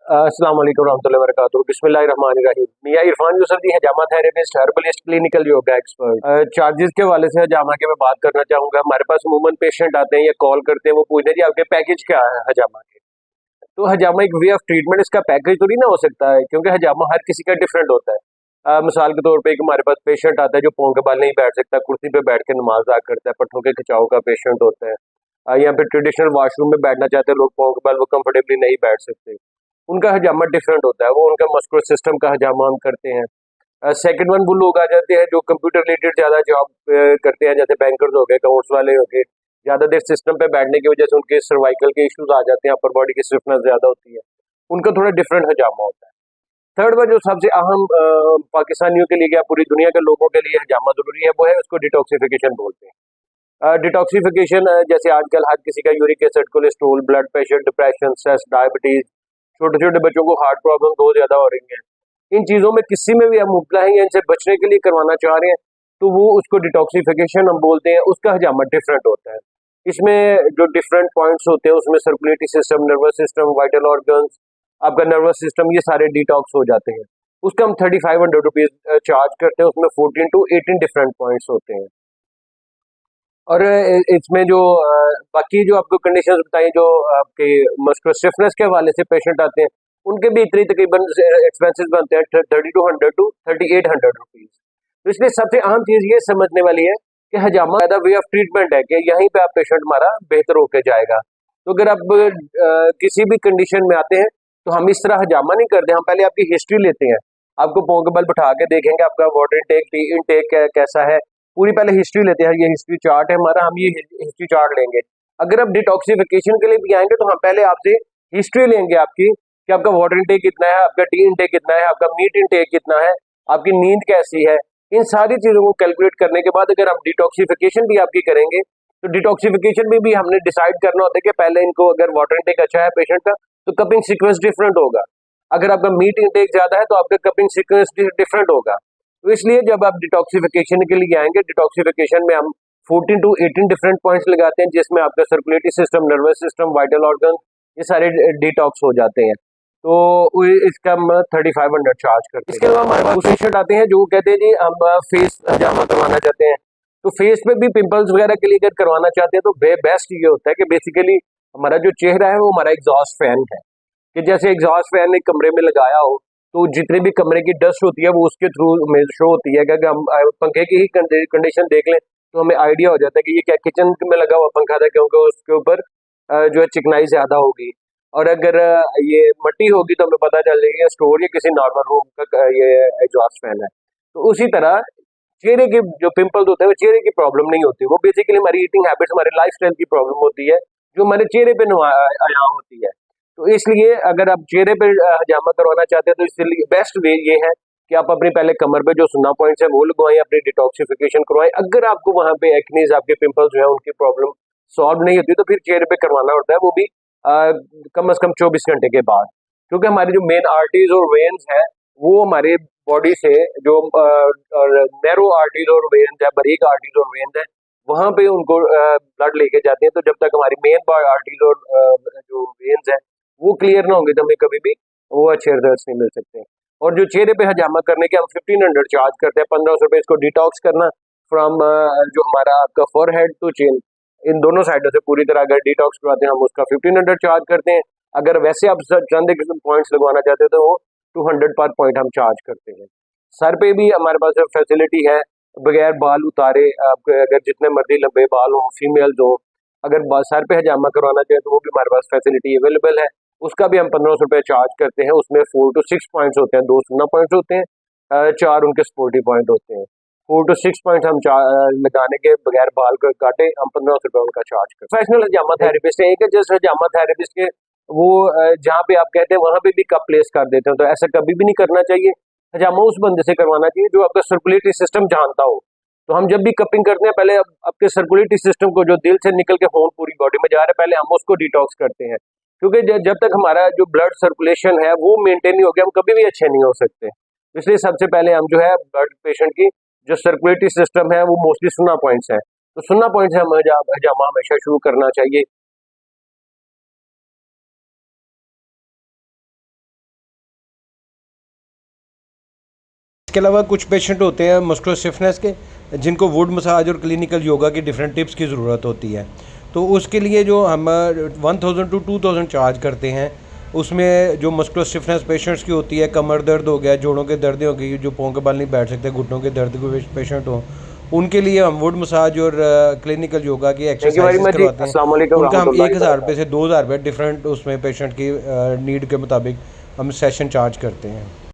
अस्सलाम वालेकुम रहमतुल्लाहि व बरकातुहू। बिस्मिल्लाहिर्रहमानिर्रहीम। मियां इरफान यूसुफ जी, हजामा therapist, herbalist, clinical yoga expert. Charges के हवाले से हजामा के मैं बात करना चाहूंगा। हमारे पास अमूमन पेशेंट आते हैं या कॉल करते हैं, वो पूछते हैं जी आपके पैकेज क्या है हजामा के। तो हजामा एक वे ऑफ ट्रीटमेंट, इसका पैकेज तो नहीं ना हो सकता है, क्योंकि हजामा हर किसी का डिफरेंट होता है। मिसाल के तौर पे एक हमारे पास पेशेंट आता है जो पाँव के बल नहीं बैठ सकता, कुर्सी पे बैठ के नमाज अदा करता है, पट्टों के खिंचाव का पेशेंट होता है। या फिर ट्रेडिशनल वॉशरूम में बैठना चाहते हैं लोग, पाँव के बल वो कंफर्टेबली नहीं बैठ सकते, उनका हजामा डिफरेंट होता है, वो उनका मस्कुलर सिस्टम का हजामा हम करते हैं। सेकंड वन वो लोग आ जाते हैं जो कंप्यूटर रिलेटेड ज्यादा जॉब करते हैं, जैसे बैंकर्स हो गए, अकाउंट्स वाले हो गए। ज्यादा देर सिस्टम पे बैठने की वजह से उनके सर्वाइकल के इश्यूज आ जाते हैं, अपर बॉडी की स्टिफनेस ज्यादा होती है, उनका थोड़ा डिफरेंट हजामा होता है। थर्ड वन जो सबसे अहम पाकिस्तानियों के लिए या पूरी दुनिया के लोगों के लिए हजामा जरूरी है, वो है उसको डिटॉक्सिफिकेशन बोलते हैं। डिटॉक्सिफिकेशन जैसे आजकल हर किसी का uric acid, cholesterol, blood pressure, depression, stress, diabetes, छोटे छोटे बच्चों को हार्ट प्रॉब्लम बहुत ज्यादा हो रही है। इन चीजों में किसी में भी हम मुबतला हैं या इनसे बचने के लिए करवाना चाह रहे हैं, तो वो उसको डिटॉक्सिफिकेशन हम बोलते हैं। उसका हजामा डिफरेंट होता है। इसमें जो डिफरेंट पॉइंट्स होते हैं उसमें circulatory system, nervous system, vital organs, आपका नर्वस सिस्टम, ये सारे डिटॉक्स हो जाते हैं। उसका हम 3500 रुपीज चार्ज करते हैं। उसमें 14 to 18 डिफरेंट पॉइंट्स होते हैं। और इसमें जो बाकी जो आपको कंडीशंस बताई, जो आपके मस्कुलर स्टिफनेस के हवाले से पेशेंट आते हैं, उनके भी इतनी तकरीबन एक्सपेंसेस बनते हैं 3200 to 3800 रुपीज। तो इसलिए सबसे अहम चीज ये समझने वाली है कि हजामा ज्यादा वे ऑफ ट्रीटमेंट है कि यहीं पे आप पेशेंट हमारा बेहतर होके जाएगा। तो अगर आप किसी भी कंडीशन में आते हैं तो हम इस तरह हजामा नहीं करते, हम पहले आपकी हिस्ट्री लेते हैं। आपको पाँव के बल बैठा के देखेंगे आपका वाटर इनटेक, टी इनटेक कैसा है, पूरी पहले हिस्ट्री लेते हैं। ये हिस्ट्री चार्ट है हमारा, हम ये हिस्ट्री चार्ट लेंगे। अगर आप डिटॉक्सिफिकेशन के लिए भी आएंगे तो हम पहले आपसे हिस्ट्री लेंगे आपकी, कि आपका वाटर इनटेक कितना है, आपका टी इनटेक कितना है, आपका मीट इनटेक कितना है, आपकी नींद कैसी है। इन सारी चीजों को कैलकुलेट करने के बाद अगर हम डिटॉक्सिफिकेशन भी आपकी करेंगे, तो डिटॉक्सिफिकेशन में भी हमने डिसाइड करना होता है कि पहले इनको, अगर वाटर इनटेक अच्छा है पेशेंट का, तो कपिंग सीक्वेंस डिफरेंट होगा। अगर आपका मीट इनटेक ज्यादा है तो आपका कपिंग सीक्वेंस डिफरेंट होगा। तो इसलिए जब आप डिटॉक्सिफिकेशन के लिए आएंगे, डिटॉक्सिफिकेशन में हम 14 to 18 डिफरेंट पॉइंट्स लगाते हैं, जिसमें आपका circulatory system, nervous system, vital organ, ये सारे डिटॉक्स हो जाते हैं। तो इसका हम 3500 चार्ज करते हैं। इसके अलावा हमारे पास पेशेंट आते हैं जो कहते हैं जी हम फेस हजामा करवाना चाहते हैं। तो फेस पे भी पिंपल्स वगैरह के लिए अगर करवाना चाहते हैं तो बेस्ट ये होता है कि बेसिकली हमारा जो चेहरा है वो हमारा एग्जॉस्ट फैन है, कि जैसे एग्जॉस्ट फैन एक कमरे में लगाया हो, तो जितनी भी कमरे की डस्ट होती है वो उसके थ्रू हमें शो होती है। अगर हम पंखे की ही कंडीशन देख लें तो हमें आइडिया हो जाता है कि ये क्या किचन में लगा हुआ पंखा था, क्योंकि उसके ऊपर जो है चिकनाई ज्यादा होगी। और अगर ये मट्टी होगी तो हमें पता चल जाएगा स्टोर या किसी नॉर्मल रूम का ये एग्जॉस्ट फैन है। तो उसी तरह चेहरे के जो पिंपल्स होते हैं वो चेहरे की प्रॉब्लम नहीं होती, वो बेसिकली हमारी ईटिंग हैबिट्स, हमारे लाइफस्टाइल की प्रॉब्लम होती है, जो हमारे चेहरे पे आया होती है। तो इसलिए अगर आप चेहरे पे हजामा करवाना चाहते हैं तो इसलिए बेस्ट वे ये है कि आप अपने पहले कमर पे जो सुन्ना पॉइंट्स है वो लगवाएं, अपनी डिटॉक्सिफिकेशन करवाएं। अगर आपको वहां पे एक्नीज, आपके पिंपल्स जो है उनकी प्रॉब्लम सॉल्व नहीं होती, तो फिर चेहरे पे करवाना होता है, वो भी कम से कम 24 घंटे के बाद। क्योंकि हमारी जो मेन आर्टरीज और वेन्स है वो हमारे बॉडी से जो नैरो आर्टरीज और वेन्स है, बारीक आर्टरीज और वेन्स है, वहां पे उनको ब्लड लेके जाते हैं। तो जब तक हमारी मेन आर्टरीज और जो वेन्स है वो क्लियर ना होंगे तो हमें कभी भी वो अच्छे रिजल्ट नहीं मिल सकते। और जो चेहरे पे हजामा करने के हम 1500 चार्ज करते हैं, 1500 रुपए इसको डिटॉक्स करना फ्रॉम जो हमारा आपका फोरहेड टू चिन, इन दोनों साइडों से पूरी तरह अगर डिटॉक्स करवाते हैं हम उसका 1500 चार्ज करते हैं। अगर वैसे आप चंद पॉइंट्स लगवाना चाहते हैं तो वो 200 पर पॉइंट हम चार्ज करते हैं। सर पे भी हमारे पास फैसिलिटी है, बगैर बाल उतारे आप अगर जितने मर्जी लंबे बाल हो, फीमेल्स हो, अगर सर पे हजामा करवाना चाहें तो वो भी हमारे पास फैसिलिटी अवेलेबल है। उसका भी हम 1500 रुपये चार्ज करते हैं। उसमें 4 to 6 पॉइंट्स होते हैं, 2 सुन्ना पॉइंट्स होते हैं, 4 उनके स्पोर्टी पॉइंट होते हैं। 4 to 6 पॉइंट हम लगाने के बगैर बाल को काटे हम 1500 रुपये उनका चार्ज करते हैं। प्रोफेशनल हजामा थेरेपिस्ट है, एक है जैसे हजामा थेरेपिस्ट के वो जहाँ पे आप कहते हैं वहां पे भी कप प्लेस कर देते हैं, तो ऐसा कभी भी नहीं करना चाहिए। हजामा उस बंदे से करवाना चाहिए जो आपका सर्कुलेटरी सिस्टम जानता हो। तो हम जब भी कपिंग करते हैं पहले आपके सर्कुलेटरी सिस्टम को, जो दिल से निकल के खून पूरी बॉडी में जा रहा है, पहले हम उसको डिटॉक्स करते हैं। क्योंकि जब तक हमारा जो ब्लड सर्कुलेशन है वो मेंटेन नहीं हो गया, हम कभी भी अच्छे नहीं हो सकते। इसलिए सबसे पहले हम जो है ब्लड पेशेंट की जो सर्कुलेटरी सिस्टम है वो मोस्टली सुन्ना पॉइंट्स है, तो सुन्ना पॉइंट्स है हमें हजामा हमेशा शुरू करना चाहिए। इसके अलावा कुछ पेशेंट होते हैं मस्कुलर स्टिफनेस के, जिनको वुड मसाज और क्लिनिकल योगा की डिफरेंट टिप्स की ज़रूरत होती है। तो उसके लिए जो हम 1000 to 2000 चार्ज करते हैं, उसमें जो मस्कुलर स्टिफनेस पेशेंट्स की होती है, कमर दर्द हो गया, जोड़ों के दर्द हो गई, जो पाँव के बल नहीं बैठ सकते, घुटनों के दर्द के पेशेंट हो, उनके लिए हम वुड मसाज और क्लिनिकल योगा की एक्सरसाइज करवाते हैं। उनका हम 1000 रुपये से 2000 रुपये डिफरेंट उसमें पेशेंट की नीड के मुताबिक हम सेशन चार्ज करते हैं।